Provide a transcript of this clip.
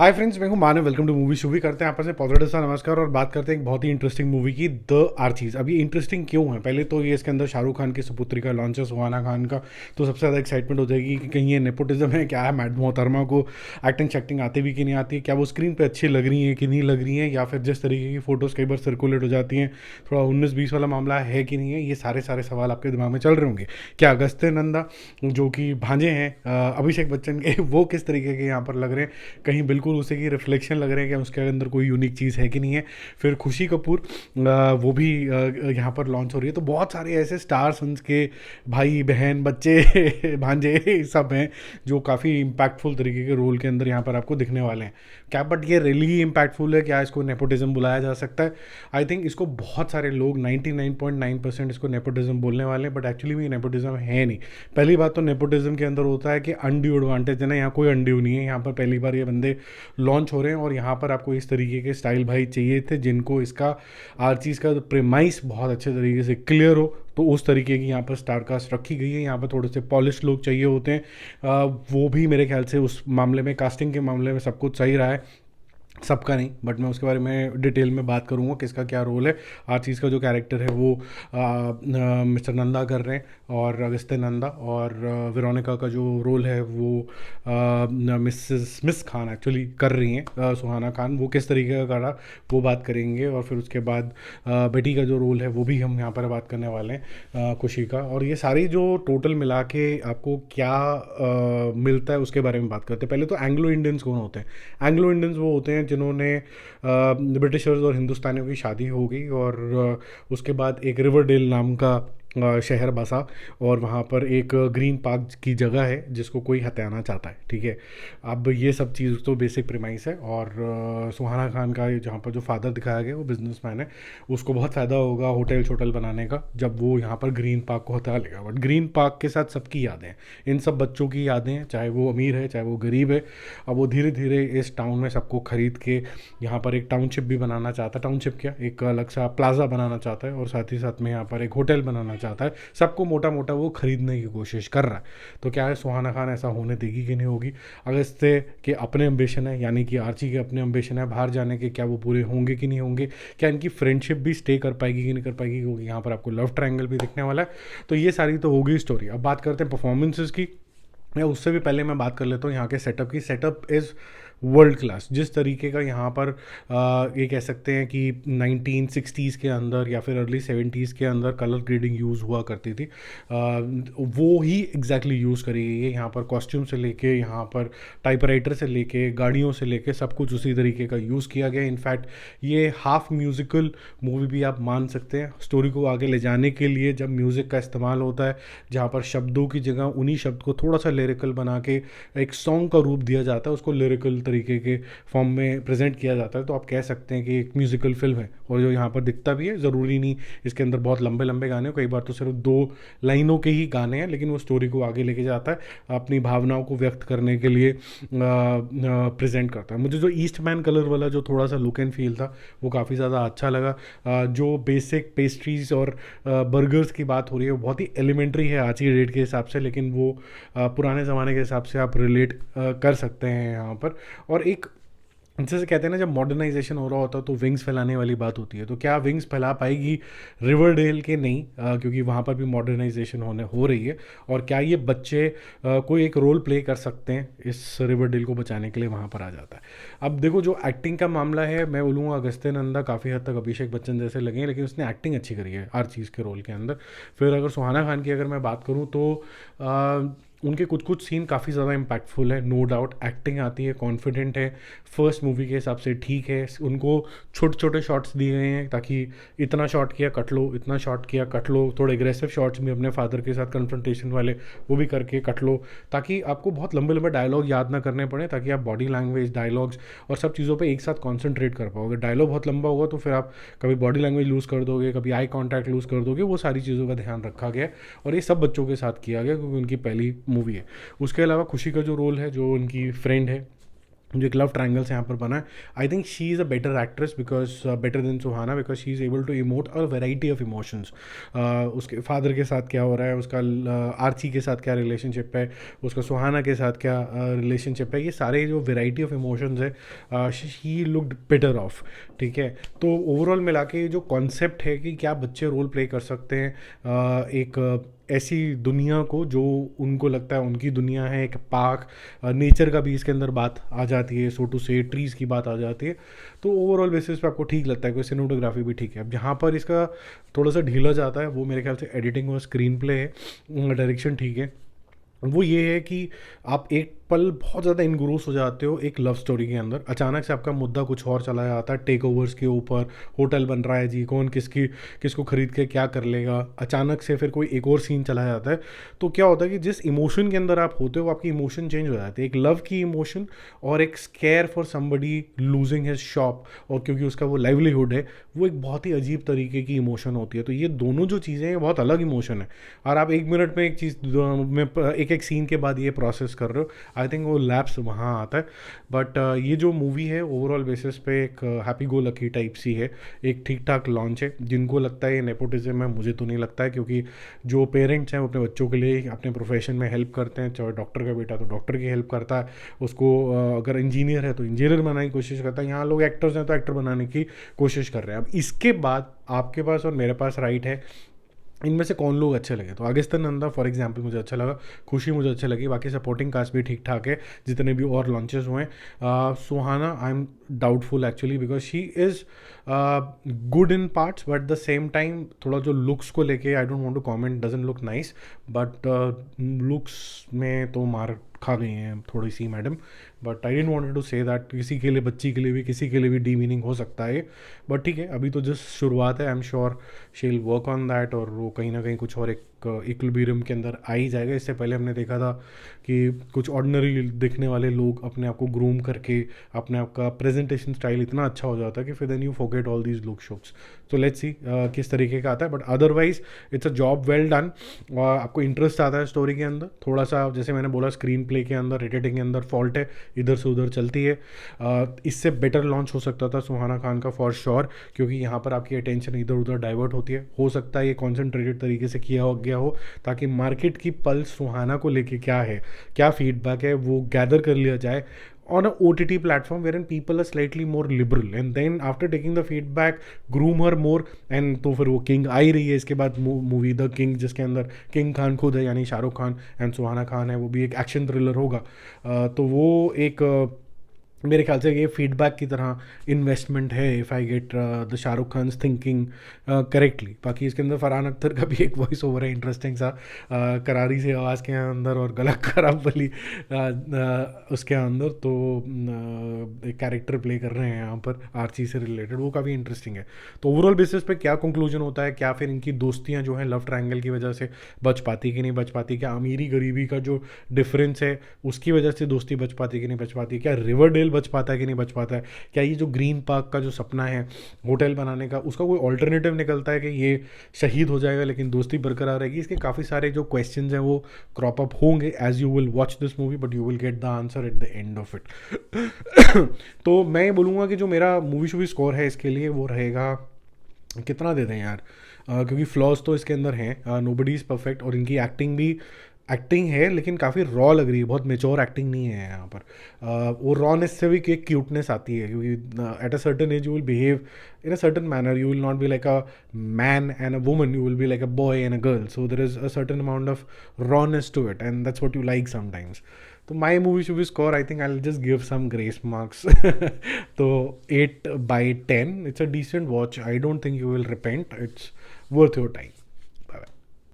हाय friends, मैं हूं Manav. Welcome to movie शूवी। करते हैं आपस में पॉजिटिव सा नमस्कार और बात करते हैं एक बहुत ही इंटरेस्टिंग मूवी की, द आर्चीज। अब ये इंटरेस्टिंग क्यों है? पहले तो ये इसके अंदर शाहरुख खान की सुपुत्री का लॉन्च है, सुहाना खान का। तो सबसे ज़्यादा एक्साइटमेंट हो जाएगी कि कहीं ये नेपोटिज्म है क्या है, मैड मोहतरमा को एक्टिंग शैक्टिंग आती भी कि नहीं आती है, क्या वो स्क्रीन पर अच्छी लग रही हैं कि नहीं लग रही हैं, या फिर जिस तरीके की फ़ोटोज़ कई बार सर्कुलेट हो जाती हैं थोड़ा 19-20 वाला मामला है कि नहीं है। ये सारे सारे सवाल आपके दिमाग में चल रहे होंगे। क्या अगस्त्य नंदा जो कि भांजे हैं अभिषेक बच्चन के, वो किस तरीके के यहाँ पर लग रहे हैं? कहीं बिल्कुल उसी की रिफ्लेक्शन लग रहे हैं कि उसके अंदर कोई यूनिक चीज़ है कि नहीं है। फिर खुशी कपूर वो भी यहाँ पर लॉन्च हो रही है। तो बहुत सारे ऐसे स्टार सन्स के भाई बहन बच्चे भांजे सब हैं जो काफ़ी इम्पैक्टफुल तरीके के रोल के अंदर यहाँ पर आपको दिखने वाले हैं। क्या बट ये रियली इम्पैक्टफुल है? क्या इसको नेपोटिज्म बुलाया जा सकता है? आई थिंक इसको बहुत सारे लोग 99.9% इसको नेपोटिज्म बोलने वाले हैं, बट एक्चुअली में नेपोटिज्म है नहीं। पहली बात तो नेपोटिज्म के अंदर होता है कि अनड्यू एडवांटेज है ना, यहाँ कोई अनड्यू नहीं है। यहाँ पर पहली बार ये बंदे लॉन्च हो रहे हैं और यहाँ पर आपको इस तरीके के स्टाइल भाई चाहिए थे जिनको इसका आर्चीज का प्रेमाइस बहुत अच्छे तरीके से क्लियर हो। तो उस तरीके की यहाँ पर स्टारकास्ट रखी गई है। यहाँ पर थोड़े से पॉलिश लोग चाहिए होते हैं। वो भी मेरे ख्याल से उस मामले में, कास्टिंग के मामले में सब कुछ सही रहा है। सबका नहीं, बट मैं उसके बारे में डिटेल में बात करूँगा किसका क्या रोल है। हर चीज़ का जो कैरेक्टर है वो मिस्टर नंदा कर रहे हैं, और अगस्त्य नंदा। और वेरोनिका का जो रोल है वो मिस खान एक्चुअली कर रही हैं, सुहाना खान। वो किस तरीके का करा वो बात करेंगे। और फिर उसके बाद बेटी का जो रोल है वो भी हम यहाँ पर बात करने वाले हैं, खुशी का। और ये सारी जो टोटल मिला के आपको क्या मिलता है उसके बारे में बात करते हैं। पहले तो एंग्लो इंडियंस कौन होते हैं? एंग्लो इंडियंस वो होते हैं जिन्होंने ब्रिटिशर्स और हिंदुस्तानियों की शादी हो गई, और उसके बाद एक रिवरडेल नाम का शहर बसा, और वहाँ पर एक ग्रीन पार्क की जगह है जिसको कोई हथियाना चाहता है। ठीक है, अब ये सब चीज़ तो बेसिक प्रेमाइस है। और सुहाना खान का जहाँ पर जो फादर दिखाया गया वो बिजनेसमैन है, उसको बहुत फ़ायदा होगा होटल छोटल बनाने का जब वो यहाँ पर ग्रीन पार्क को हथिया लेगा। बट ग्रीन पार्क के साथ सबकी यादें हैं, इन सब बच्चों की यादें हैं, चाहे वो अमीर है चाहे वो गरीब है। अब वो धीरे धीरे इस टाउन में सबको खरीद के यहाँ पर एक टाउनशिप भी बनाना चाहता है। टाउनशिप क्या, एक अलग सा प्लाजा बनाना चाहता है, और साथ ही साथ में यहाँ पर एक होटल बनाना चाहता है। सबको मोटा मोटा वो खरीदने की कोशिश कर रहा है। तो क्या है, सुहाना खान ऐसा होने देगी कि नहीं होगी? अगस्त्य के अपने एम्बिशन है, यानी कि आर्ची के अपने एम्बिशन है बाहर जाने के, क्या वो पूरे होंगे कि नहीं होंगे? क्या इनकी फ्रेंडशिप भी स्टे कर पाएगी कि नहीं कर पाएगी? क्योंकि यहाँ पर आपको लव ट्रायंगल भी दिखने वाला है। तो ये सारी तो होगी स्टोरी। अब बात करते हैं परफॉर्मेंसेस की, या उससे भी पहले मैं बात कर लेता हूँ यहाँ के सेटअप की। Setup is world class. जिस तरीके का यहाँ पर ये कह सकते हैं कि 1960s के अंदर या फिर अर्ली 70s के अंदर कलर ग्रेडिंग यूज़ हुआ करती थी, वो ही एग्जैक्टली यूज़ करी गई है। यहाँ पर कॉस्ट्यूम से लेके, यहाँ पर टाइपराइटर से लेके, गाड़ियों से लेके सब कुछ उसी तरीके का यूज़ किया गया। इनफैक्ट ये हाफ म्यूज़िकल मूवी भी आप मान सकते हैं। स्टोरी को आगे ले जाने के लिए जब म्यूज़िक का इस्तेमाल होता है, जहाँ पर शब्दों की जगह उन्हीं शब्द को थोड़ा सा लिरिकल बना के एक सॉन्ग का रूप दिया जाता है, उसको लिरिकल तरीके के फॉर्म में प्रेजेंट किया जाता है, तो आप कह सकते हैं कि एक म्यूजिकल फिल्म है। और जो यहाँ पर दिखता भी है, ज़रूरी नहीं इसके अंदर बहुत लंबे लंबे गाने हो, कई बार तो सिर्फ 2 लाइनों के ही गाने हैं, लेकिन वो स्टोरी को आगे लेके जाता है, अपनी भावनाओं को व्यक्त करने के लिए प्रेजेंट करता है। मुझे जो ईस्टमैन कलर वाला जो थोड़ा सा लुक एंड फील था वो काफ़ी ज़्यादा अच्छा लगा। जो बेसिक पेस्ट्रीज और बर्गर्स की बात हो रही है वो बहुत ही एलिमेंट्री है आज की डेट के हिसाब से, लेकिन वो पुराने ज़माने के हिसाब से आप रिलेट कर सकते हैं यहाँ पर। और एक जैसे कहते हैं ना, जब मॉडर्नाइजेशन हो रहा होता है तो विंग्स फैलाने वाली बात होती है। तो क्या विंग्स फैला पाएगी रिवरडेल के? नहीं, क्योंकि वहाँ पर भी मॉडर्नाइजेशन हो रही है। और क्या ये बच्चे कोई एक रोल प्ले कर सकते हैं इस रिवरडेल को बचाने के लिए? वहाँ पर आ जाता है। अब देखो, जो एक्टिंग का मामला है, मैं बोलूँगा अगस्त्य नंदा काफ़ी हद तक अभिषेक बच्चन जैसे लगे हैं, लेकिन उसने एक्टिंग अच्छी करी है हर चीज़ के रोल के अंदर। फिर अगर सुहाना खान की अगर मैं बात करूँ तो उनके कुछ कुछ सीन काफ़ी ज़्यादा इम्पैक्टफुल है, नो डाउट। एक्टिंग आती है, कॉन्फिडेंट है, फर्स्ट मूवी के हिसाब से ठीक है। उनको छोटे छोटे शॉट्स दिए गए हैं ताकि इतना शॉट किया कट लो, इतना शॉट किया कट लो। थोड़े एग्रेसिव शॉट्स भी अपने फादर के साथ कन्फ्रंटेशन वाले वो भी करके कट लो, ताकि आपको बहुत लंबे लंबे डायलॉग याद ना करने पड़े, ताकि आप बॉडी लैंग्वेज, डायलॉग्स और सब चीज़ों पे एक साथ कॉन्सेंट्रेट कर पाओगे। डायलॉग बहुत लंबा होगा तो फिर आप कभी बॉडी लैंग्वेज लूज़ कर दोगे, कभी आई कॉन्टैक्ट लूज़ कर दोगे। वो सारी चीज़ों का ध्यान रखा गया, और ये सब बच्चों के साथ किया गया क्योंकि उनकी पहली मूवी है। उसके अलावा खुशी का जो रोल है, जो उनकी फ्रेंड है, जो एक लव ट्रायंगल्स यहाँ पर बना है, I think she is a better actress because better than Suhana, because she is able to emote a variety of emotions. उसके फादर के साथ क्या हो रहा है, उसका आर्ची के साथ क्या रिलेशनशिप है, उसका सुहाना के साथ क्या रिलेशनशिप है, ये सारे जो वेराइटी ऑफ इमोशंस है शी लुक्ड बेटर ऑफ। ठीक है, तो ओवरऑल मिला के जो कॉन्सेप्ट है कि क्या बच्चे रोल प्ले कर सकते हैं एक ऐसी दुनिया को जो उनको लगता है उनकी दुनिया है, एक पार्क नेचर का भी इसके अंदर बात आ जाती है, सो टू से ट्रीज़ की बात आ जाती है। तो ओवरऑल बेसिस पे आपको ठीक लगता है कि सिनेमेटोग्राफी भी ठीक है। अब जहाँ पर इसका थोड़ा सा ढीला जाता है वो मेरे ख्याल से एडिटिंग और स्क्रीन प्ले है, डायरेक्शन ठीक है। वो ये है कि आप एक पल बहुत ज़्यादा इनग्रोस हो जाते हो एक लव स्टोरी के अंदर, अचानक से आपका मुद्दा कुछ और चला जाता है, टेक ओवर्स के ऊपर, होटल बन रहा है जी, कौन किसको खरीद के क्या कर लेगा, अचानक से फिर कोई एक और सीन चला जाता है। तो क्या होता है कि जिस इमोशन के अंदर आप होते हो आपकी इमोशन चेंज हो जाती है, एक लव की इमोशन और एक square for somebody losing his shop, और क्योंकि उसका वो लाइवलीहुड है, वो एक बहुत ही अजीब तरीके की इमोशन होती है। तो ये दोनों जो चीज़ें हैं बहुत अलग इमोशन है, और आप एक मिनट में एक चीज़ में एक सीन के बाद ये प्रोसेस कर रहे हो, आई थिंक वो लैप्स वहाँ आता है। बट ये जो मूवी है ओवरऑल बेसिस पे एक हैप्पी गो लकी टाइप सी है, एक ठीक ठाक लॉन्च है। जिनको लगता है ये नेपोटिज्म है, मुझे तो नहीं लगता है, क्योंकि जो पेरेंट्स हैं वो अपने बच्चों के लिए अपने प्रोफेशन में हेल्प करते हैं, चाहे डॉक्टर का बेटा तो डॉक्टर की हेल्प करता है उसको, अगर इंजीनियर है तो इंजीनियर बनाने की कोशिश करता है, यहाँ लोग एक्टर्स हैं तो एक्टर बनाने की कोशिश कर रहे हैं। अब इसके बाद आपके पास और मेरे पास राइट है इनमें से कौन लोग अच्छे लगे। तो अगस्त्य नंदा फॉर एग्जांपल मुझे अच्छा लगा, खुशी मुझे अच्छा लगी, बाकी सपोर्टिंग कास्ट भी ठीक ठाक है जितने भी और लॉन्चेस हुए हैं। Suhana I am doubtful actually because she is good in parts, but the same time थोड़ा जो लुक्स को लेके I don't want to comment, doesn't look nice, but looks में तो मार खा गई हैं थोड़ी सी madam. But I didn't wanted to say that, किसी के लिए, बच्ची के लिए भी, किसी के लिए भी डी मीनिंग हो सकता है। बट ठीक है, अभी तो जस्ट शुरुआत है, I am sure she will work on that, और वो कहीं ना कहीं कुछ और एक इक्विलिब्रियम के अंदर आ ही जाएगा। इससे पहले हमने देखा था कि कुछ ऑर्डिनरी दिखने वाले लोग अपने आप को ग्रूम करके अपने आप का प्रेजेंटेशन स्टाइल इतना अच्छा हो जाता है कि फिर then you forget all these look shots. तो लेट्स सी किस तरीके का आता है, but otherwise it's a job well done. आपको इंटरेस्ट आता है स्टोरी के अंदर, थोड़ा सा जैसे मैंने बोला स्क्रीन प्ले के अंदर, एडिटिंग के अंदर फॉल्ट है, इधर से उधर चलती है। इससे बेटर लॉन्च हो सकता था सुहाना खान का फॉर श्योर, क्योंकि यहाँ पर आपकी अटेंशन इधर उधर डाइवर्ट होती है। हो सकता है ये कॉन्सेंट्रेटेड तरीके से किया गया हो ताकि मार्केट की पल्स सुहाना को लेके क्या है, क्या फीडबैक है, वो गैदर कर लिया जाए on a OTT platform wherein people are slightly more liberal, and then after taking the feedback groom her more, and तो फिर वो किंग आ ही रही है इसके बाद मूवी द किंग, जिसके अंदर किंग खान खुद है यानी शाहरुख खान, एंड सुहाना खान है, वो भी एक एक्शन थ्रिलर होगा। तो वो एक मेरे ख्याल से ये फीडबैक की तरह इन्वेस्टमेंट है, if I get the Shahrukh Khan thinking correctly. बाकी इसके अंदर फरहान अख्तर का भी एक वॉइस ओवर है इंटरेस्टिंग सा, करारी से आवाज़ के अंदर और गला खराब वाली उसके अंदर, तो एक कैरेक्टर प्ले कर रहे हैं यहाँ पर आरसी से रिलेटेड, वो काफ़ी इंटरेस्टिंग है। तो ओवरऑल बेसिस पे क्या कंक्लूजन होता है, क्या फिर इनकी दोस्तियाँ जो हैं लव ट्रायंगल की वजह से बच पाती कि नहीं बच पाती, क्या अमीरी गरीबी का जो डिफरेंस है उसकी वजह से दोस्ती बच पाती कि नहीं बच पाती, क्या रिवरडेल बच पाता है कि नहीं बच पाता है, क्या ये जो ग्रीन पार्क का जो सपना है होटल बनाने का उसका कोई ऑल्टरनेटिव निकलता है कि ये शहीद हो जाएगा लेकिन दोस्ती बरकरार रहेगी। इसके काफ़ी सारे जो क्वेश्चंस हैं वो क्रॉप अप होंगे as you will watch this movie, but you will get the answer at the end of it. तो मैं ये बोलूँगा कि जो मेरा मूवी शूवी स्कोर है इसके लिए वो रहेगा, कितना दे दें यार, क्योंकि फ्लॉज तो इसके अंदर हैं, नोबडी इज़ परफेक्ट, और इनकी एक्टिंग है लेकिन काफ़ी रॉ लग रही है, बहुत मेच्योर एक्टिंग नहीं है यहाँ पर। वो रॉनेस से भी एक क्यूटनेस आती है, क्योंकि at a certain age you will behave in a certain manner, you will not be like a man and a woman, you will be like a boy and a girl, so there is a certain amount of rawness to it, and that's what you like sometimes. So my movie should be score, I think I'll just give some grace marks. So 8/10, it's a decent watch, I don't think you will repent, it's worth your time.